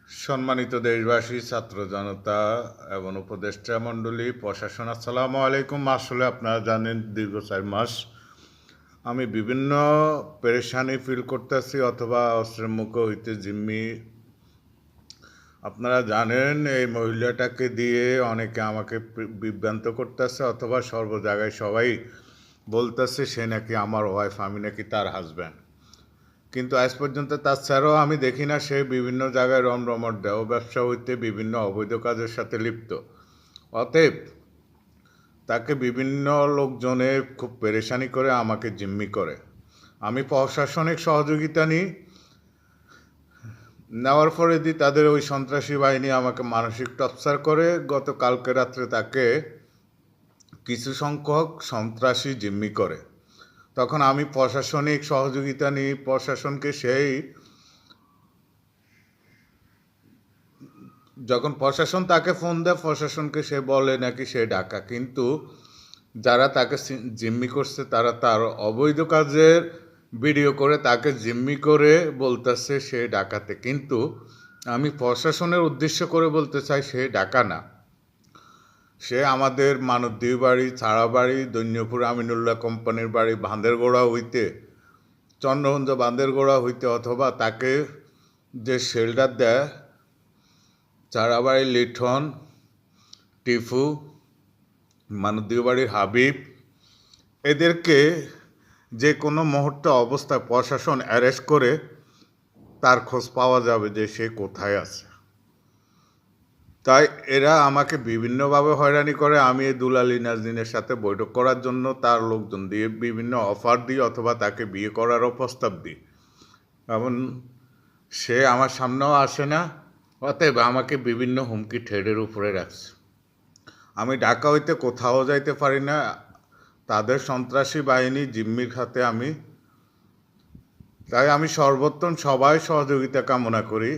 সম্মানিত দেশবাসী, ছাত্র জনতা এবং উপদেষ্টা মণ্ডলী, প্রশাসন, আসসালামু আলাইকুম। আসলে আপনারা জানেন দীর্ঘ 4 মাস আমি বিভিন্ন পেরেশানি ফিল করতেছি অথবা অস্ত্রের মুখে হইতে জিম্মি। আপনারা জানেন এই মহিলাটাকে দিয়ে অনেকে আমাকে বিভ্রান্ত করতেছে অথবা সর্ব জায়গায় সবাই বলতেছে সে নাকি আমার ওয়াইফ, আমি নাকি তার হাজব্যান্ড। কিন্তু আজ পর্যন্ত তার ছাড়াও আমি দেখি না সে বিভিন্ন জায়গায় রমরমট দেহ ব্যবসা হইতে বিভিন্ন অবৈধ কাজের সাথে লিপ্ত। অতএব তাকে বিভিন্ন লোকজনে খুব পেরেশানি করে আমাকে জিম্মি করে। আমি প্রশাসনিক সহযোগিতা নেওয়ার পরে তাদের ওই সন্ত্রাসী বাহিনী আমাকে মানসিক টর্চার করে। গতকালকে রাত্রে তাকে কিছু সংখ্যক সন্ত্রাসী জিম্মি করে। তখন আমি প্রশাসনিক সহযোগিতা নিই, প্রশাসনকে যখন প্রশাসন তাকে ফোন দেয়, প্রশাসনকে সে বলে নাকি সে ডাকা, কিন্তু যারা তাকে জিম্মি করছে তারা তার অবৈধ কাজের ভিডিও করে তাকে জিম্মি করে বলতেছে সে ডাকাতে। কিন্তু আমি প্রশাসনের উদ্দেশ্য করে বলতে চাই সে ডাকা না, সে আমাদের মানবদীর বাড়ি, ছাড়াবাড়ি, দৈন্যপুর আমিনুল্লাহ কোম্পানির বাড়ি বাঁধেরগোড়া হইতে, চন্দ্রগঞ্জ বাঁধেরগোড়া হইতে, অথবা তাকে যে শেল্টার দেয় চারাবাড়ি লিঠন, টিফু, মানবদীর বাড়ির হাবিব, এদেরকে যে কোনো মুহূর্তে অবস্থায় প্রশাসন অ্যারেস্ট করে তার খোঁজ পাওয়া যাবে যে সে কোথায় আছে। তাই এরা আমাকে বিভিন্নভাবে হয়রানি করে। আমি এই দুলালী নাজনীনের সাথে বৈঠক করার জন্য তার লোকজন দিয়ে বিভিন্ন অফার দিই অথবা তাকে বিয়ে করারও প্রস্তাব দিই, এমন সে আমার সামনেও আসে না। অতএব আমাকে বিভিন্ন হুমকি ঠেডের উপরে রাখছে। আমি ঢাকা হইতে কোথাও যাইতে পারি না, তাদের সন্ত্রাসী বাহিনী জিম্মির হাতে আমি। তাই আমি সর্বোত্তম সবাই সহযোগিতা কামনা করি।